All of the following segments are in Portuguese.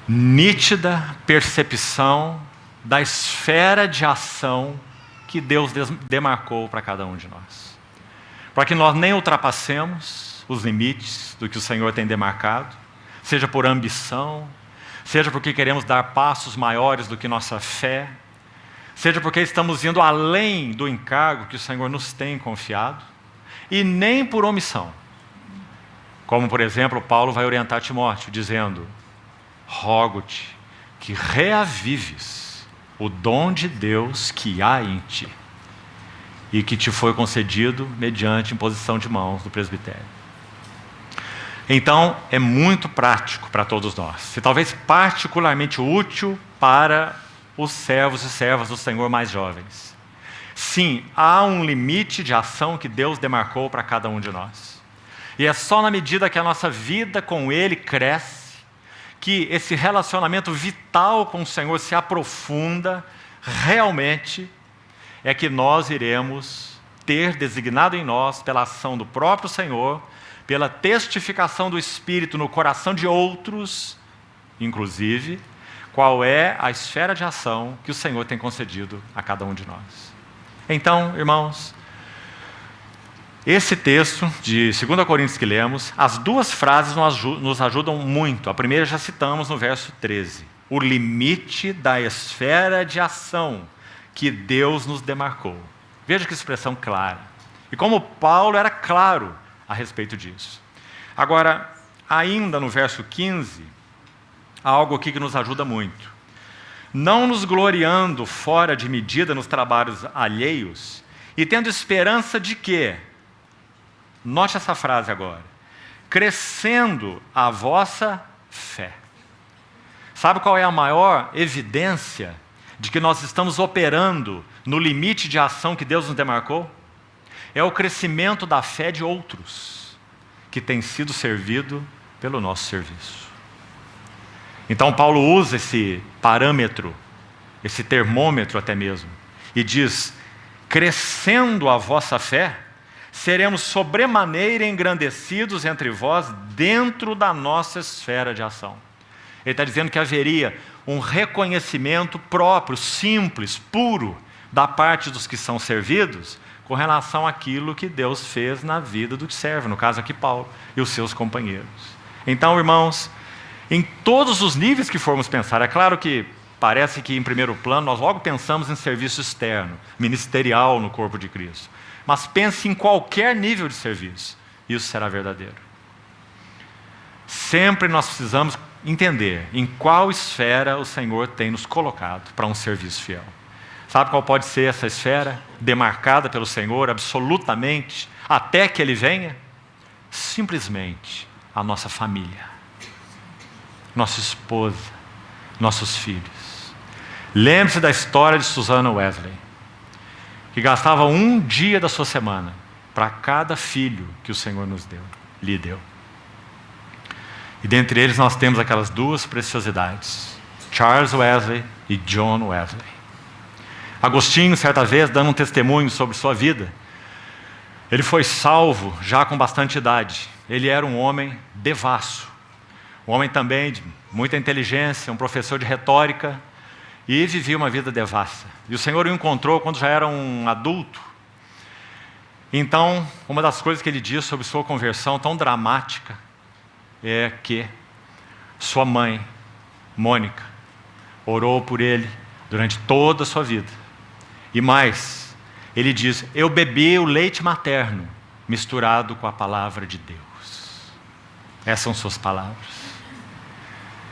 nítida percepção da esfera de ação que Deus demarcou para cada um de nós. Para que nós nem ultrapassemos os limites do que o Senhor tem demarcado, seja por ambição, seja porque queremos dar passos maiores do que nossa fé, seja porque estamos indo além do encargo que o Senhor nos tem confiado, e nem por omissão. Como, por exemplo, Paulo vai orientar Timóteo, dizendo: rogo-te que reavives o dom de Deus que há em ti e que te foi concedido mediante imposição de mãos do presbitério. Então, é muito prático para todos nós, e talvez particularmente útil para os servos e servas do Senhor mais jovens. Sim, há um limite de ação que Deus demarcou para cada um de nós. E é só na medida que a nossa vida com Ele cresce, que esse relacionamento vital com o Senhor se aprofunda, realmente, é que nós iremos ter designado em nós, pela ação do próprio Senhor, pela testificação do Espírito no coração de outros, inclusive, qual é a esfera de ação que o Senhor tem concedido a cada um de nós. Então, irmãos, esse texto de 2 Coríntios que lemos, as duas frases nos ajudam muito. A primeira já citamos no verso 13. O limite da esfera de ação que Deus nos demarcou. Veja que expressão clara. E como Paulo era claro a respeito disso. Agora, ainda no verso 15, há algo aqui que nos ajuda muito. Não nos gloriando fora de medida nos trabalhos alheios e tendo esperança de quê? Note essa frase agora. Crescendo a vossa fé. Sabe qual é a maior evidência de que nós estamos operando no limite de ação que Deus nos demarcou? É o crescimento da fé de outros que tem sido servido pelo nosso serviço. Então Paulo usa esse parâmetro, esse termômetro até mesmo, e diz: crescendo a vossa fé, seremos sobremaneira engrandecidos entre vós dentro da nossa esfera de ação. Ele está dizendo que haveria um reconhecimento próprio, simples, puro, da parte dos que são servidos, com relação àquilo que Deus fez na vida do que serve, no caso aqui Paulo e os seus companheiros. Então, irmãos, em todos os níveis que formos pensar, é claro que parece que em primeiro plano nós logo pensamos em serviço externo, ministerial no corpo de Cristo. Mas pense em qualquer nível de serviço, isso será verdadeiro. Sempre nós precisamos entender em qual esfera o Senhor tem nos colocado para um serviço fiel. Sabe qual pode ser essa esfera demarcada pelo Senhor absolutamente, até que Ele venha? Simplesmente a nossa família, nossa esposa, nossos filhos. Lembre-se da história de Susana Wesley, que gastava um dia da sua semana para cada filho que o Senhor lhe deu. E dentre eles nós temos aquelas duas preciosidades, Charles Wesley e John Wesley. Agostinho, certa vez, dando um testemunho sobre sua vida, ele foi salvo já com bastante idade. Ele era um homem devasso, um homem também de muita inteligência, um professor de retórica, e vivia uma vida devassa. E o Senhor o encontrou quando já era um adulto. Então, uma das coisas que ele diz sobre sua conversão tão dramática é que sua mãe, Mônica, orou por ele durante toda a sua vida. E mais, ele diz: eu bebi o leite materno misturado com a palavra de Deus. Essas são suas palavras.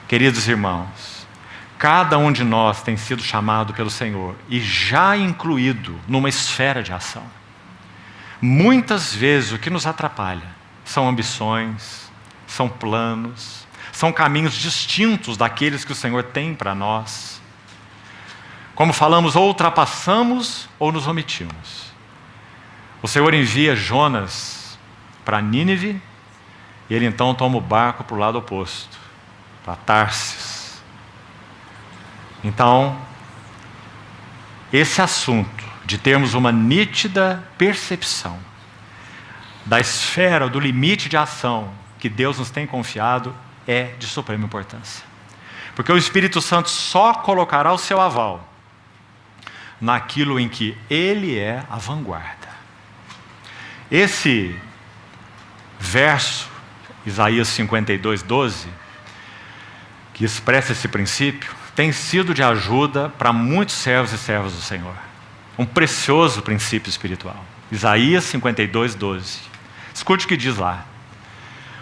Queridos irmãos, cada um de nós tem sido chamado pelo Senhor e já incluído numa esfera de ação. Muitas vezes o que nos atrapalha são ambições, são planos, são caminhos distintos daqueles que o Senhor tem para nós. Como falamos, ou ultrapassamos ou nos omitimos. O Senhor envia Jonas para Nínive e ele então toma o barco para o lado oposto, para Tarsis. Então, esse assunto de termos uma nítida percepção da esfera, do limite de ação que Deus nos tem confiado é de suprema importância. Porque o Espírito Santo só colocará o seu aval naquilo em que ele é a vanguarda. Esse verso, Isaías 52:12, que expressa esse princípio, tem sido de ajuda para muitos servos e servas do Senhor. Um precioso princípio espiritual. Isaías 52:12. Escute o que diz lá.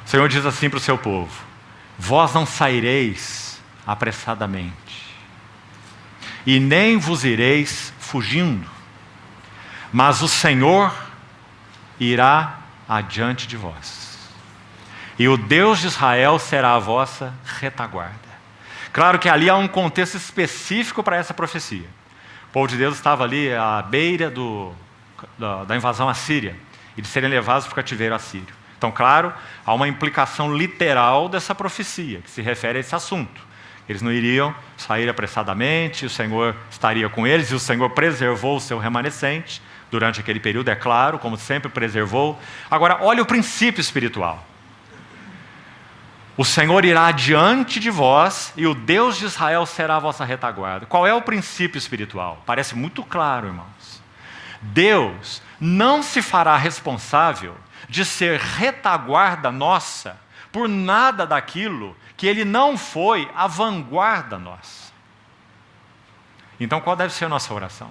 O Senhor diz assim para o seu povo: vós não saireis apressadamente, e nem vos ireis fugindo, mas o Senhor irá adiante de vós, e o Deus de Israel será a vossa retaguarda. Claro que ali há um contexto específico para essa profecia. O povo de Deus estava ali à beira da invasão assíria, e de serem levados para o cativeiro assírio. Então, claro, há uma implicação literal dessa profecia, que se refere a esse assunto. Eles não iriam sair apressadamente, o Senhor estaria com eles, e o Senhor preservou o seu remanescente durante aquele período, é claro, como sempre preservou. Agora, olha o princípio espiritual. O Senhor irá adiante de vós, e o Deus de Israel será a vossa retaguarda. Qual é o princípio espiritual? Parece muito claro, irmãos. Deus não se fará responsável de ser retaguarda nossa por nada daquilo que Ele não foi a vanguarda nossa. Então, qual deve ser a nossa oração?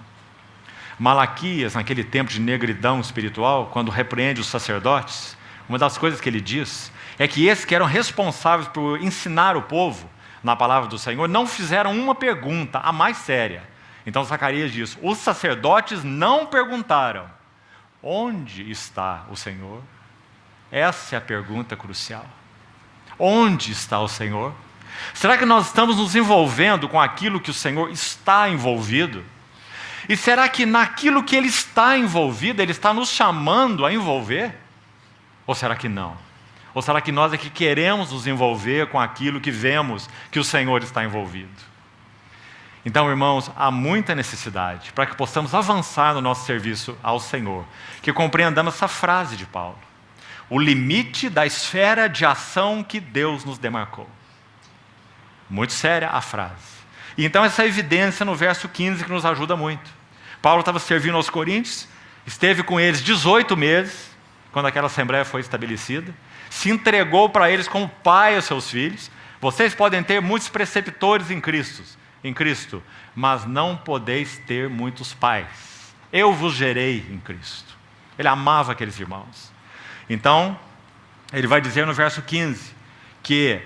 Malaquias, naquele tempo de negridão espiritual, quando repreende os sacerdotes, uma das coisas que ele diz é que esses que eram responsáveis por ensinar o povo na palavra do Senhor não fizeram uma pergunta, a mais séria. Então Zacarias diz: os sacerdotes não perguntaram: onde está o Senhor? Essa é a pergunta crucial. Onde está o Senhor? Será que nós estamos nos envolvendo com aquilo que o Senhor está envolvido? E será que naquilo que Ele está envolvido, Ele está nos chamando a envolver? Ou será que não? Ou será que nós é que queremos nos envolver com aquilo que vemos que o Senhor está envolvido? Então, irmãos, há muita necessidade para que possamos avançar no nosso serviço ao Senhor, que compreendamos essa frase de Paulo: o limite da esfera de ação que Deus nos demarcou. Muito séria a frase. E então essa evidência no verso 15 que nos ajuda muito. Paulo estava servindo aos coríntios, esteve com eles 18 meses, quando aquela assembleia foi estabelecida, se entregou para eles como pai aos seus filhos. Vocês podem ter muitos preceptores em Cristo, mas não podeis ter muitos pais. Eu vos gerei em Cristo. Ele amava aqueles irmãos. Então, ele vai dizer no verso 15, que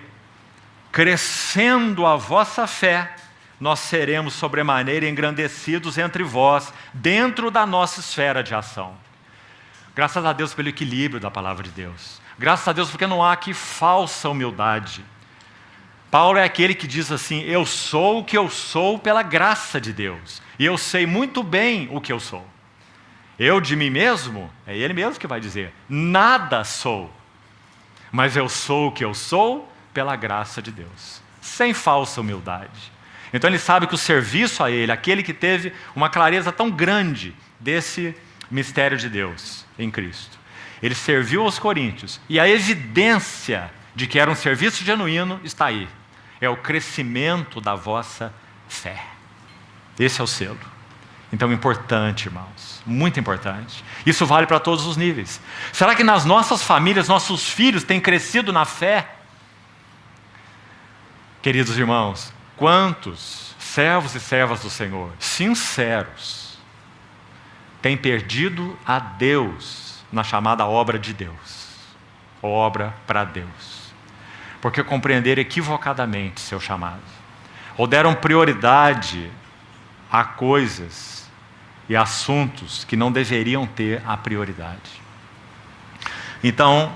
crescendo a vossa fé, nós seremos sobremaneira engrandecidos entre vós, dentro da nossa esfera de ação. Graças a Deus pelo equilíbrio da palavra de Deus. Graças a Deus porque não há aqui falsa humildade. Paulo é aquele que diz assim: eu sou o que eu sou pela graça de Deus, e eu sei muito bem o que eu sou. Eu de mim mesmo, é ele mesmo que vai dizer, nada sou, mas eu sou o que eu sou pela graça de Deus, sem falsa humildade. Então ele sabe que o serviço a ele, aquele que teve uma clareza tão grande desse mistério de Deus em Cristo, ele serviu aos coríntios, e a evidência de que era um serviço genuíno está aí, é o crescimento da vossa fé. Esse é o selo. Então, importante, irmãos, muito importante. Isso vale para todos os níveis. Será que nas nossas famílias, nossos filhos têm crescido na fé? Queridos irmãos, quantos servos e servas do Senhor, sinceros, têm perdido a Deus na chamada obra de Deus, obra para Deus, porque compreenderam equivocadamente seu chamado, ou deram prioridade a coisas e assuntos que não deveriam ter a prioridade. Então,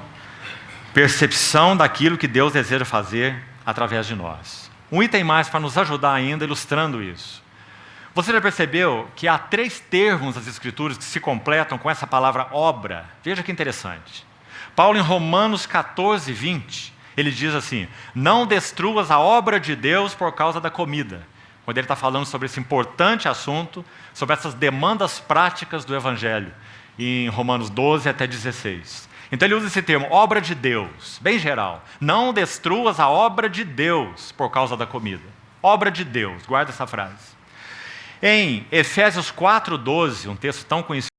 percepção daquilo que Deus deseja fazer através de nós. Um item mais para nos ajudar ainda, ilustrando isso. Você já percebeu que há 3 termos das Escrituras que se completam com essa palavra obra? Veja que interessante. Paulo, em Romanos 14:20, ele diz assim: não destruas a obra de Deus por causa da comida. Quando ele está falando sobre esse importante assunto, sobre essas demandas práticas do Evangelho, em Romanos 12 até 16. Então ele usa esse termo, obra de Deus, bem geral. Não destruas a obra de Deus por causa da comida. Obra de Deus, guarda essa frase. Em Efésios 4:12, um texto tão conhecido,